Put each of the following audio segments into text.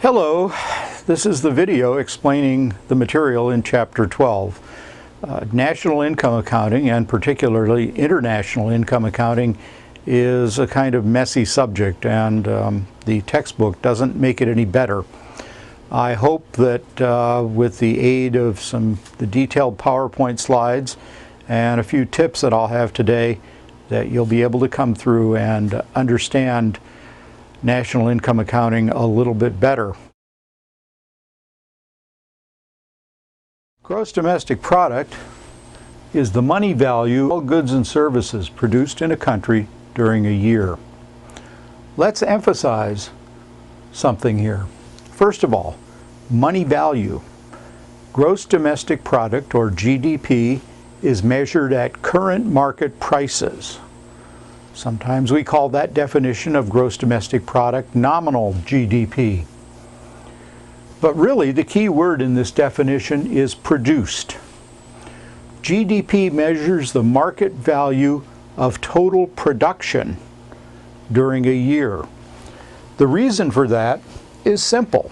Hello, this is the video explaining the material in Chapter 12. National income accounting, and particularly international income accounting, is a kind of messy subject, and the textbook doesn't make it any better. I hope that with the aid of the detailed PowerPoint slides and a few tips that I'll have today, that you'll be able to come through and understand national income accounting a little bit better. Gross domestic product is the money value of all goods and services produced in a country during a year. Let's emphasize something here. First of all, money value. Gross domestic product, or GDP, is measured at current market prices. Sometimes we call that definition of gross domestic product nominal GDP. But really, the key word in this definition is produced. GDP measures the market value of total production during a year. The reason for that is simple.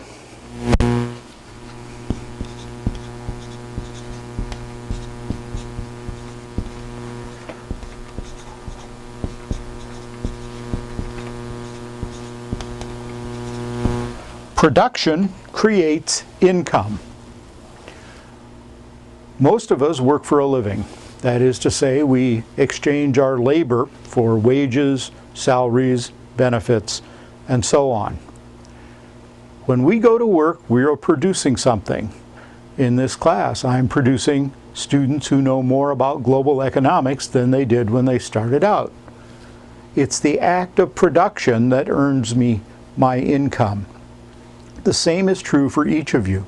Production creates income. Most of us work for a living. That is to say, we exchange our labor for wages, salaries, benefits, and so on. When we go to work, we are producing something. In this class, I'm producing students who know more about global economics than they did when they started out. It's the act of production that earns me my income. The same is true for each of you.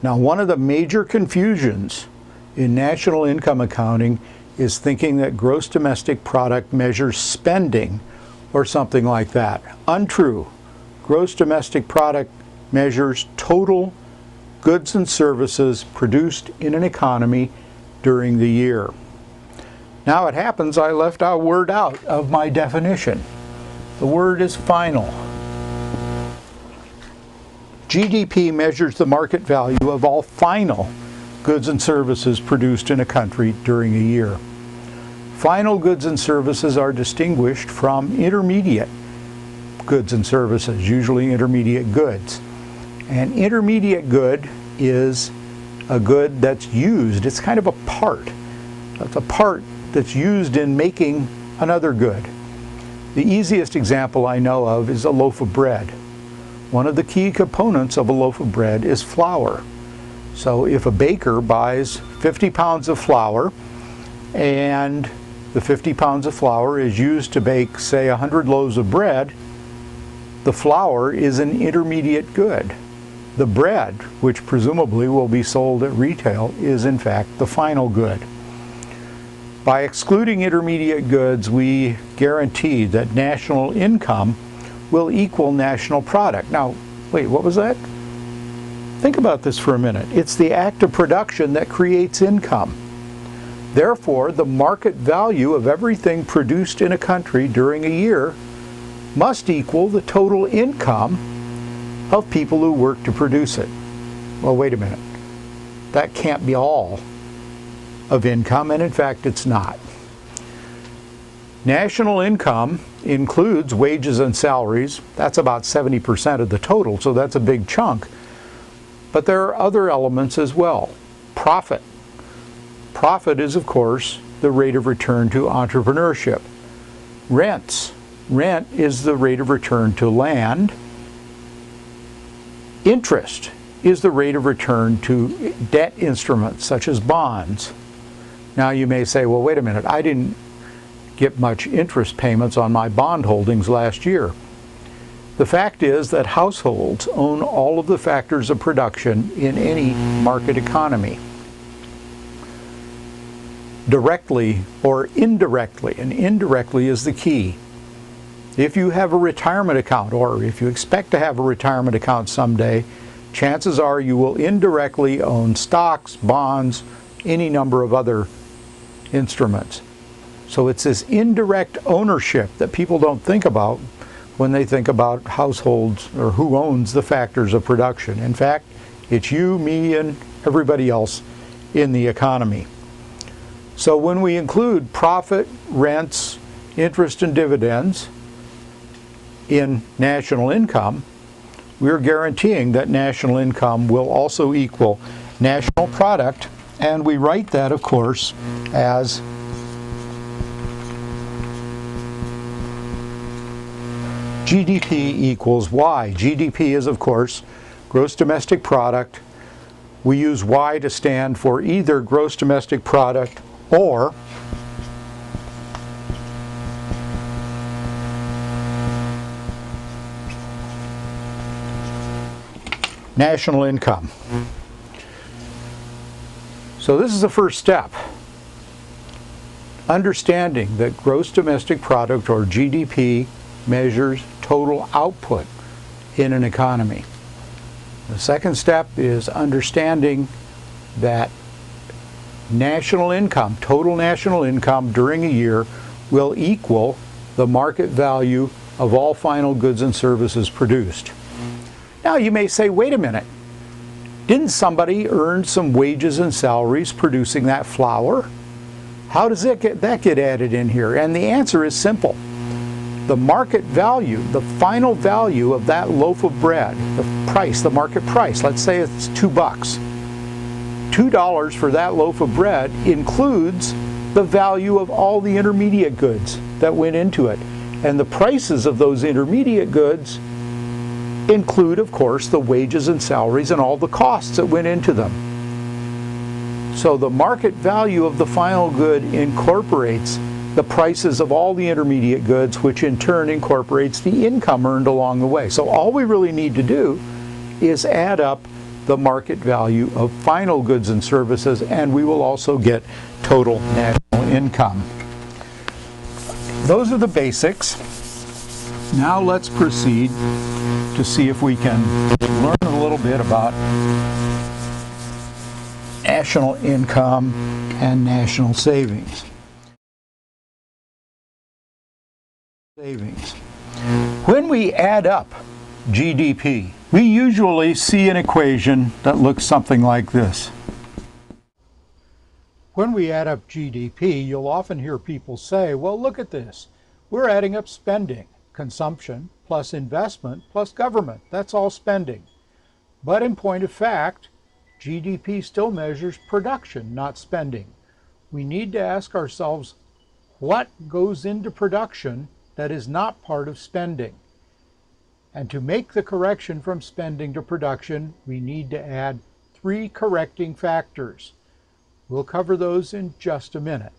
Now, one of the major confusions in national income accounting is thinking that gross domestic product measures spending or something like that. Untrue. Gross domestic product measures total goods and services produced in an economy during the year. Now it happens I left a word out of my definition. The word is final. GDP measures the market value of all final goods and services produced in a country during a year. Final goods and services are distinguished from intermediate goods and services, usually intermediate goods. An intermediate good is a good that's used. It's kind of a part. It's a part that's used in making another good. The easiest example I know of is a loaf of bread. One of the key components of a loaf of bread is flour. So if a baker buys 50 pounds of flour and the 50 pounds of flour is used to bake, say, 100 loaves of bread, the flour is an intermediate good. The bread, which presumably will be sold at retail, is in fact the final good. By excluding intermediate goods, we guarantee that national income will equal national product. Now, wait, what was that? Think about this for a minute. It's the act of production that creates income. Therefore, the market value of everything produced in a country during a year must equal the total income of people who work to produce it. Well, wait a minute. That can't be all of income, and in fact, it's not. National income includes wages and salaries. That's about 70% of the total, so that's a big chunk. But there are other elements as well. Profit. Profit is, of course, the rate of return to entrepreneurship. Rents. Rent is the rate of return to land. Interest is the rate of return to debt instruments, such as bonds. Now you may say, well, wait a minute, I didn't get much interest payments on my bond holdings last year. The fact is that households own all of the factors of production in any market economy, directly or indirectly, and indirectly is the key. If you have a retirement account, or if you expect to have a retirement account someday, chances are you will indirectly own stocks, bonds, any number of other instruments. So it's this indirect ownership that people don't think about when they think about households or who owns the factors of production. In fact, it's you, me, and everybody else in the economy. So when we include profit, rents, interest, and dividends in national income, we're guaranteeing that national income will also equal national product, and we write that, of course, as GDP equals Y. GDP is, of course, gross domestic product. We use Y to stand for either gross domestic product or national income. So this is the first step. Understanding that gross domestic product, or GDP, measures total output in an economy. The second step is understanding that national income, total national income during a year, will equal the market value of all final goods and services produced. Now you may say, wait a minute, didn't somebody earn some wages and salaries producing that flour? How does that get added in here? And the answer is simple. The market value, the final value of that loaf of bread, the price, the market price, let's say it's $2. $2 for that loaf of bread includes the value of all the intermediate goods that went into it. And the prices of those intermediate goods include, of course, the wages and salaries and all the costs that went into them. So the market value of the final good incorporates the prices of all the intermediate goods, which in turn incorporates the income earned along the way. So all we really need to do is add up the market value of final goods and services, and we will also get total national income. Those are the basics. Now let's proceed to see if we can learn a little bit about national income and national savings. When we add up GDP, we usually see an equation that looks something like this. When we add up GDP, you'll often hear people say, well, look at this. We're adding up spending, consumption, plus investment, plus government. That's all spending. But in point of fact, GDP still measures production, not spending. We need to ask ourselves, what goes into production that is not part of spending? And to make the correction from spending to production, we need to add 3 correcting factors. We'll cover those in just a minute.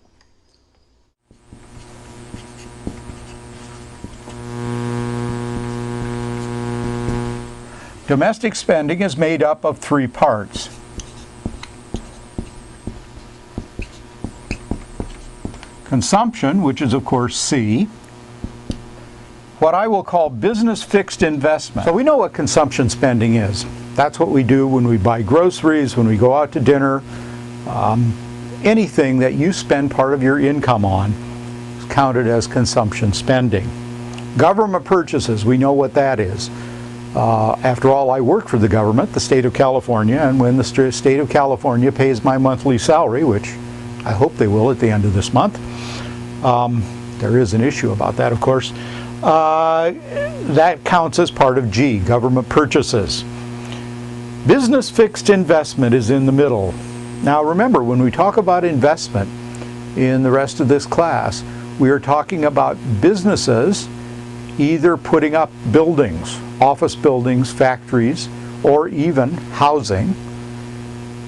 Domestic spending is made up of 3 parts. Consumption, which is of course C. What I will call business fixed investment. So we know what consumption spending is. That's what we do when we buy groceries, when we go out to dinner. Anything that you spend part of your income on is counted as consumption spending. Government purchases, we know what that is. After all, I work for the government, the state of California, and when the state of California pays my monthly salary, which I hope they will at the end of this month, there is an issue about that, of course, that counts as part of G, government purchases. Business fixed investment is in the middle. Now remember, when we talk about investment in the rest of this class, we are talking about businesses either putting up buildings, office buildings, factories, or even housing,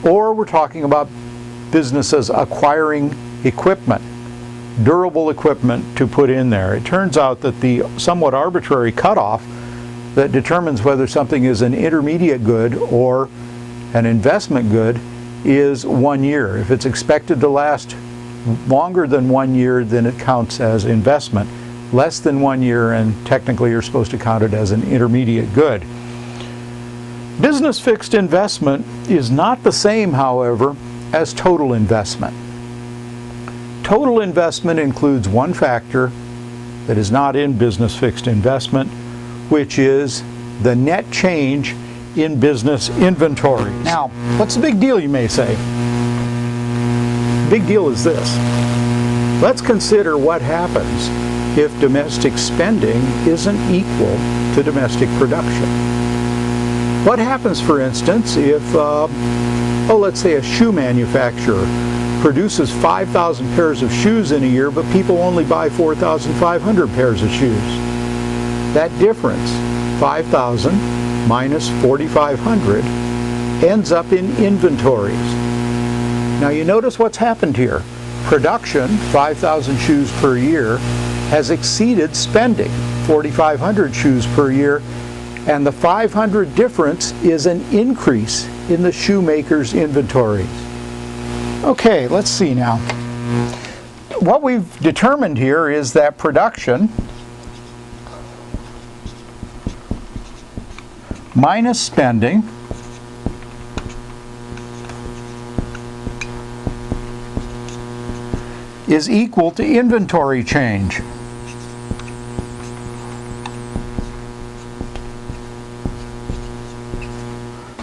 or we're talking about businesses acquiring equipment, durable equipment to put in there. It turns out that the somewhat arbitrary cutoff that determines whether something is an intermediate good or an investment good is 1 year. If it's expected to last longer than 1 year, then it counts as investment. Less than 1 year, and technically you're supposed to count it as an intermediate good. Business fixed investment is not the same, however, as total investment. Total investment includes one factor that is not in business fixed investment, which is the net change in business inventories. Now, what's the big deal, you may say? The big deal is this. Let's consider what happens if domestic spending isn't equal to domestic production. What happens, for instance, if, let's say a shoe manufacturer produces 5,000 pairs of shoes in a year, but people only buy 4,500 pairs of shoes. That difference, 5,000 minus 4,500, ends up in inventories. Now you notice what's happened here. Production, 5,000 shoes per year, has exceeded spending, 4,500 shoes per year, and the 500 difference is an increase in the shoemaker's inventories. Okay, let's see now. What we've determined here is that production minus spending is equal to inventory change.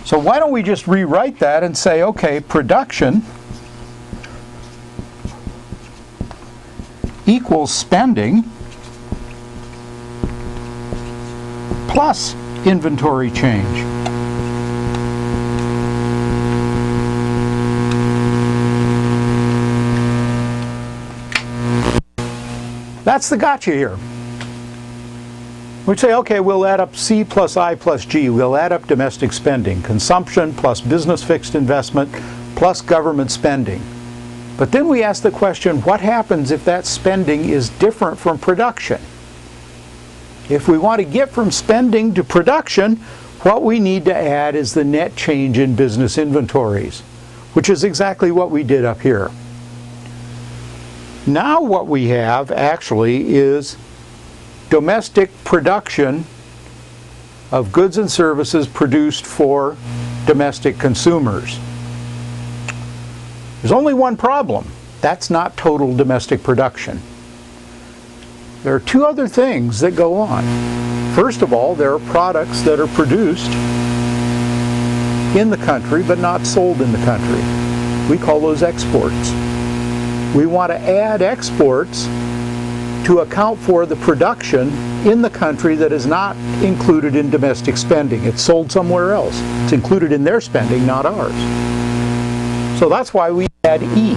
So why don't we just rewrite that and say, okay, production equals spending plus inventory change. That's the gotcha here. We say, okay, we'll add up C plus I plus G. We'll add up domestic spending, consumption plus business fixed investment plus government spending. But then we ask the question, what happens if that spending is different from production? If we want to get from spending to production, what we need to add is the net change in business inventories, which is exactly what we did up here. Now what we have actually is domestic production of goods and services produced for domestic consumers. There's only one problem. That's not total domestic production. There are two other things that go on. First of all, there are products that are produced in the country but not sold in the country. We call those exports. We want to add exports to account for the production in the country that is not included in domestic spending. It's sold somewhere else. It's included in their spending, not ours. So that's why we add E.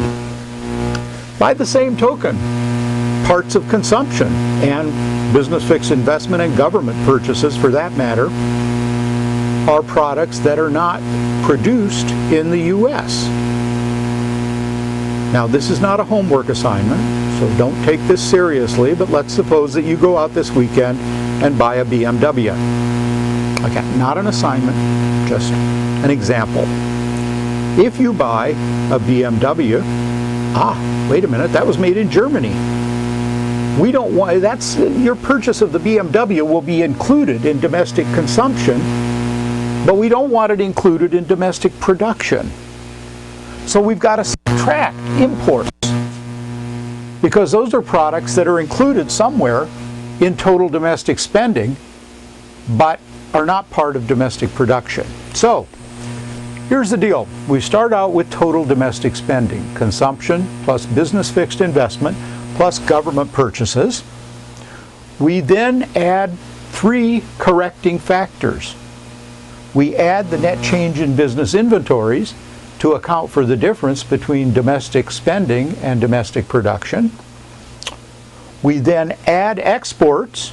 By the same token, parts of consumption and business fixed investment and government purchases, for that matter, are products that are not produced in the U.S. Now, this is not a homework assignment, so don't take this seriously, but let's suppose that you go out this weekend and buy a BMW. Again, not an assignment, just an example. If you buy a BMW, wait a minute, that was made in Germany. We don't want, your purchase of the BMW will be included in domestic consumption, but we don't want it included in domestic production. So we've got to subtract imports, because those are products that are included somewhere in total domestic spending, but are not part of domestic production. So here's the deal. We start out with total domestic spending, consumption plus business fixed investment plus government purchases. We then add three correcting factors. We add the net change in business inventories to account for the difference between domestic spending and domestic production. We then add exports,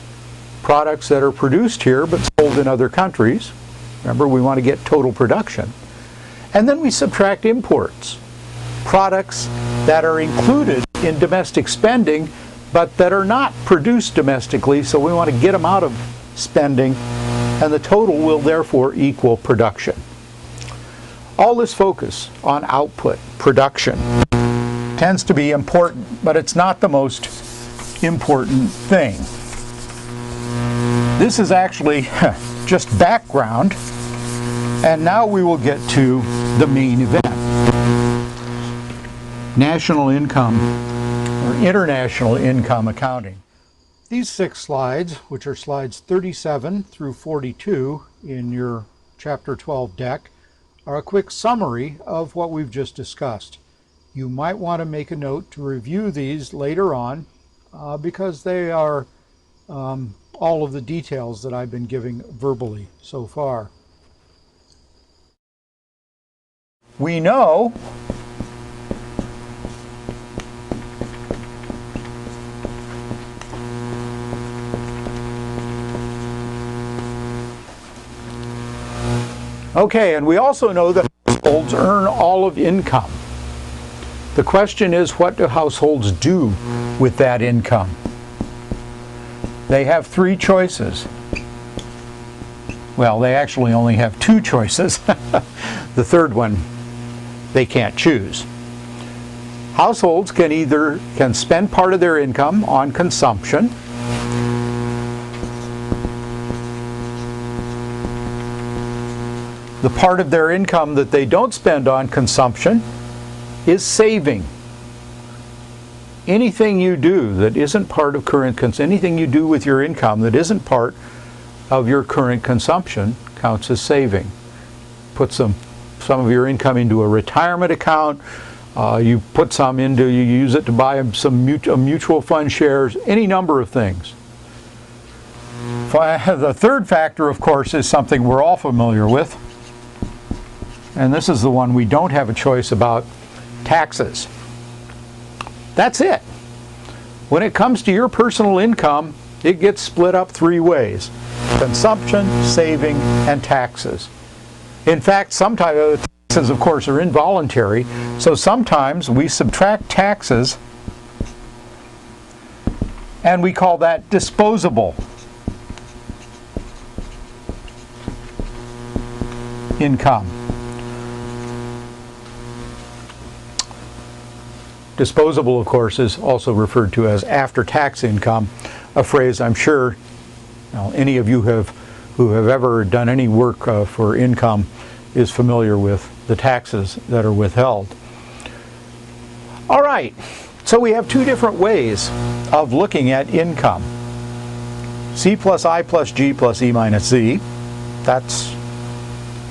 products that are produced here but sold in other countries. Remember, we want to get total production. And then we subtract imports, products that are included in domestic spending but that are not produced domestically, so we want to get them out of spending, and the total will therefore equal production. All this focus on output, production, tends to be important, but it's not the most important thing. This is actually just background, and now we will get to the main event. National income or international income accounting. These 6 slides, which are slides 37 through 42 in your Chapter 12 deck, are a quick summary of what we've just discussed. You might want to make a note to review these later on because they are all of the details that I've been giving verbally so far. We know okay, and we also know that households earn all of income. The question is, what do households do with that income? They have 3 choices. Well, they actually only have 2 choices. The third one, they can't choose. Households can spend part of their income on consumption. The part of their income that they don't spend on consumption is saving. Anything you do that isn't part of anything you do with your income that isn't part of your current consumption counts as saving. Put some of your income into a retirement account. You put some into, you use it to buy some mutual fund shares, any number of things. The third factor, of course, is something we're all familiar with. And this is the one we don't have a choice about: taxes. That's it. When it comes to your personal income, it gets split up 3 ways: consumption, saving, and taxes. In fact, sometimes taxes, of course, are involuntary, so sometimes we subtract taxes and we call that disposable income. Disposable, of course, is also referred to as after-tax income, a phrase I'm sure any of you who have ever done any work for income is familiar with the taxes that are withheld. All right, so we have 2 different ways of looking at income. C plus I plus G plus E minus Z, that's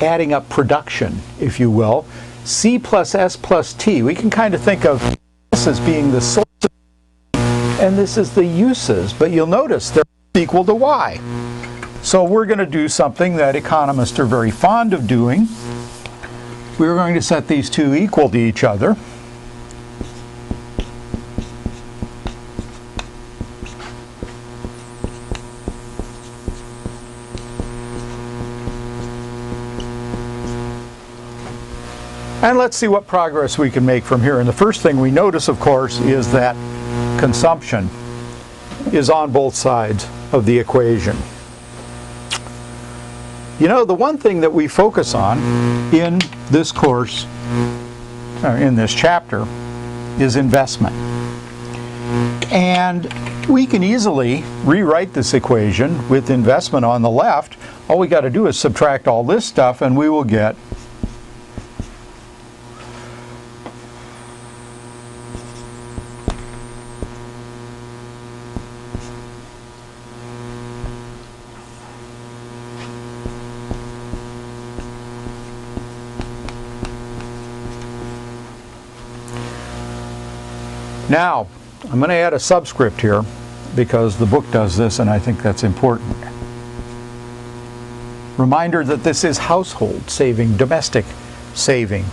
adding up production, if you will. C plus S plus T, we can kind of think of this as being the source and this is the uses, but you'll notice they're equal to Y. So we're going to do something that economists are very fond of doing. We're going to set these 2 equal to each other. And let's see what progress we can make from here. And the first thing we notice, of course, is that consumption is on both sides of the equation. You know, the one thing that we focus on in this course, in this chapter, is investment. And we can easily rewrite this equation with investment on the left. All we got to do is subtract all this stuff and we will get Now, I'm going to add a subscript here because the book does this and I think that's important. Reminder that this is household saving, domestic saving,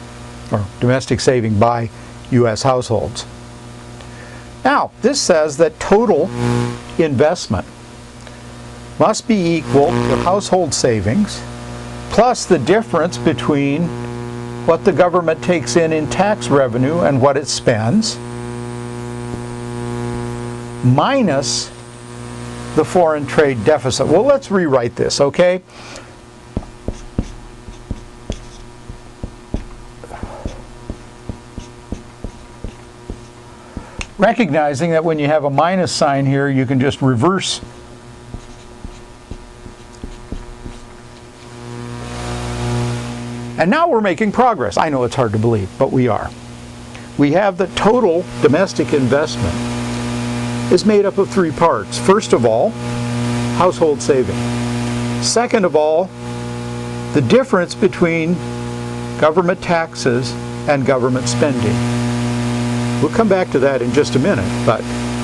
or domestic saving by U.S. households. Now, this says that total investment must be equal to household savings plus the difference between what the government takes in tax revenue and what it spends, minus the foreign trade deficit. Well, let's rewrite this, okay? Recognizing that when you have a minus sign here, you can just reverse and now we're making progress. I know it's hard to believe, but we are. We have the total domestic investment is made up of three parts. First of all, household saving. Second of all, the difference between government taxes and government spending. We'll come back to that in just a minute, but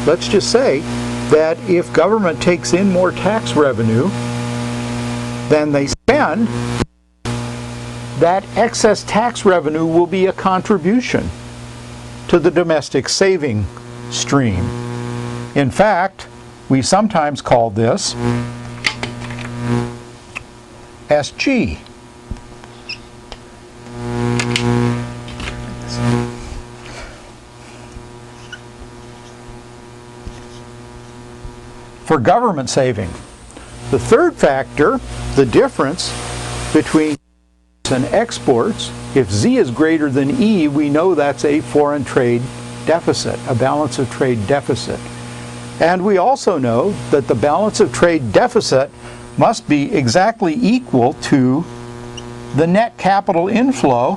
let's just say that if government takes in more tax revenue than they spend, that excess tax revenue will be a contribution to the domestic saving stream. In fact, we sometimes call this SG. For government saving. The third factor, the difference between and exports, if Z is greater than E, we know that's a foreign trade deficit, a balance of trade deficit. And we also know that the balance of trade deficit must be exactly equal to the net capital inflow,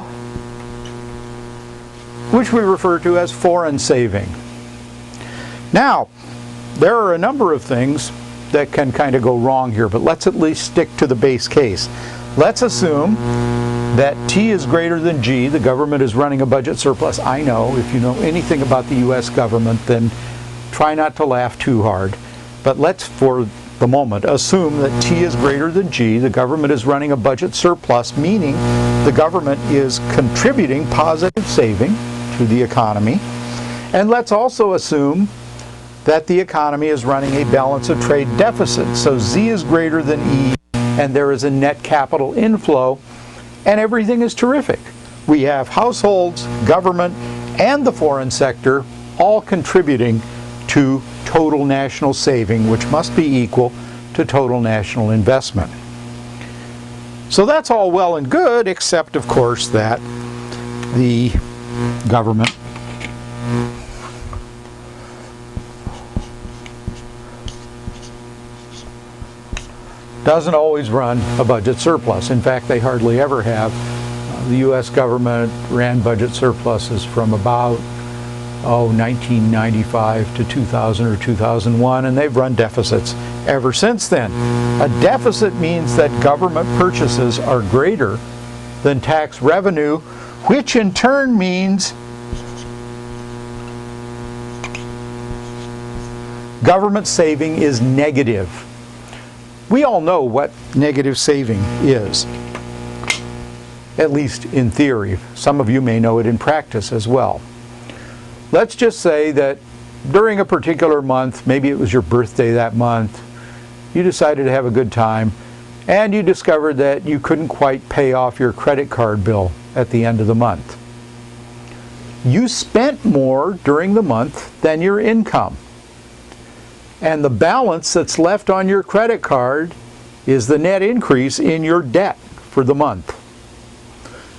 which we refer to as foreign saving. Now, there are a number of things that can kind of go wrong here, but let's at least stick to the base case. Let's assume that T is greater than G. The government is running a budget surplus. I know, if you know anything about the U.S. government, then try not to laugh too hard. But let's, for the moment, assume that T is greater than G. The government is running a budget surplus, meaning the government is contributing positive saving to the economy. And let's also assume that the economy is running a balance of trade deficit. So Z is greater than E, and there is a net capital inflow, and everything is terrific. We have households, government, and the foreign sector all contributing to total national saving, which must be equal to total national investment. So that's all well and good, except of course that the government doesn't always run a budget surplus. In fact, they hardly ever have. The U.S. government ran budget surpluses from about 1995 to 2000 or 2001, and they've run deficits ever since then. A deficit means that government purchases are greater than tax revenue, which in turn means government saving is negative. We all know what negative saving is, at least in theory. Some of you may know it in practice as well. Let's just say that during a particular month, maybe it was your birthday that month, you decided to have a good time, and you discovered that you couldn't quite pay off your credit card bill at the end of the month. You spent more during the month than your income. And the balance that's left on your credit card is the net increase in your debt for the month.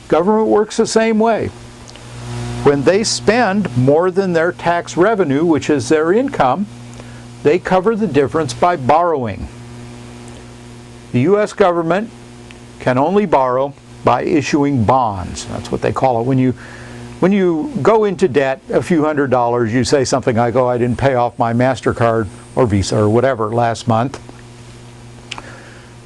Government works the same way. When they spend more than their tax revenue, which is their income, they cover the difference by borrowing. The U.S. government can only borrow by issuing bonds. That's what they call it. When you go into debt a few $100s, you say something like, oh, I didn't pay off my MasterCard or Visa or whatever last month.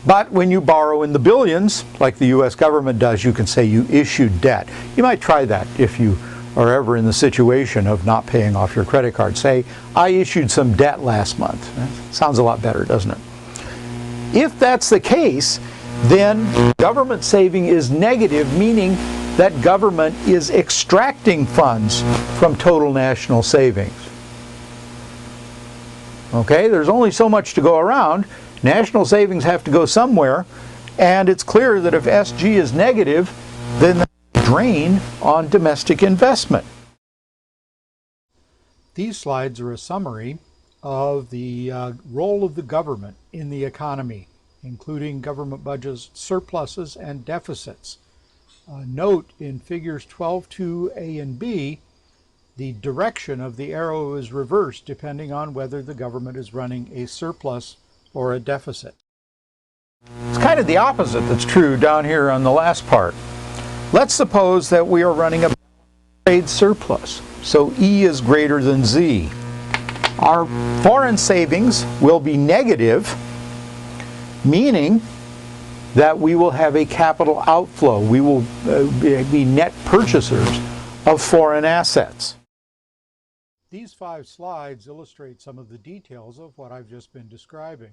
But when you borrow in the billions, like the U.S. government does, you can say you issued debt. You might try that if you are ever in the situation of not paying off your credit card. Say, I issued some debt last month. Sounds a lot better, doesn't it? If that's the case, then government saving is negative, meaning that government is extracting funds from total national savings. Okay, there's only so much to go around. National savings have to go somewhere, and it's clear that if SG is negative, then there's a drain on domestic investment. These slides are a summary of the role of the government in the economy, including government budgets, surpluses, and deficits. Note in figures 12.2a and b, the direction of the arrow is reversed depending on whether the government is running a surplus or a deficit. It's kind of the opposite that's true down here on the last part. Let's suppose that we are running a trade surplus, so E is greater than Z. Our foreign savings will be negative, meaning that we will have a capital outflow. We will be net purchasers of foreign assets. These 5 slides illustrate some of the details of what I've just been describing.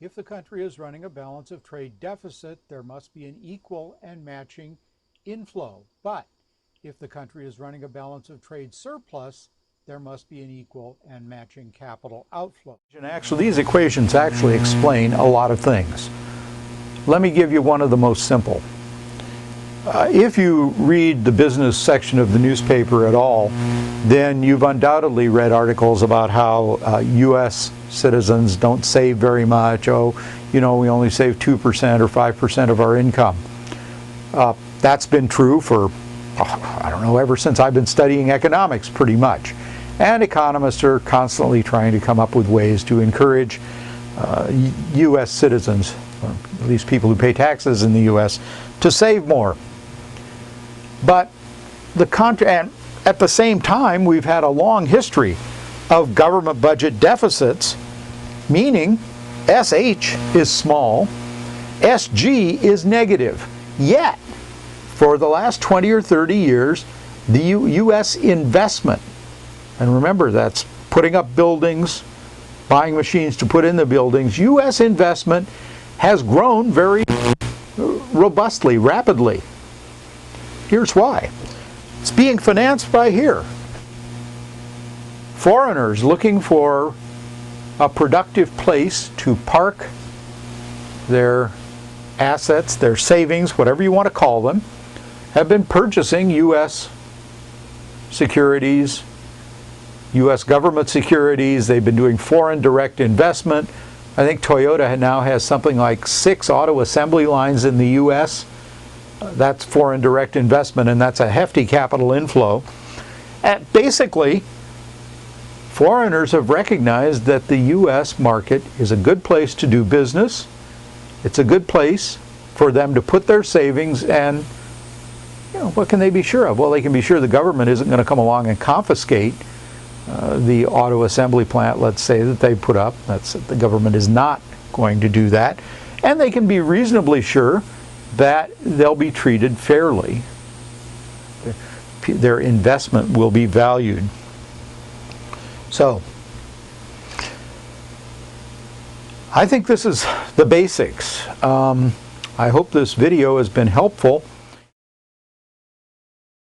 If the country is running a balance of trade deficit, there must be an equal and matching inflow. But if the country is running a balance of trade surplus, there must be an equal and matching capital outflow. And actually, these equations actually explain a lot of things. Let me give you one of the most simple. If you read the business section of the newspaper at all, then you've undoubtedly read articles about how U.S. citizens don't save very much. Oh, you know, we only save 2% or 5% of our income. That's been true for, I don't know, ever since I've been studying economics pretty much. And economists are constantly trying to come up with ways to encourage U.S. citizens, or at least people who pay taxes in the U.S., to save more. But and at the same time, we've had a long history of government budget deficits, meaning SH is small, SG is negative. Yet, for the last 20 or 30 years, the U.S. investment, and remember that's putting up buildings, buying machines to put in the buildings, U.S. investment has grown very robustly, rapidly. Here's why. It's being financed by here. Foreigners looking for a productive place to park their assets, their savings, whatever you want to call them, have been purchasing U.S. securities, U.S. government securities. They've been doing foreign direct investment. I think Toyota now has something like 6 auto assembly lines in the U.S. That's foreign direct investment, and that's a hefty capital inflow. And basically, foreigners have recognized that the U.S. market is a good place to do business. It's a good place for them to put their savings, and you know, what can they be sure of? Well, they can be sure the government isn't going to come along and confiscate the auto assembly plant, let's say, that they put up. The government is not going to do that. And they can be reasonably sure that they'll be treated fairly. Their investment will be valued. So, I think this is the basics. I hope this video has been helpful.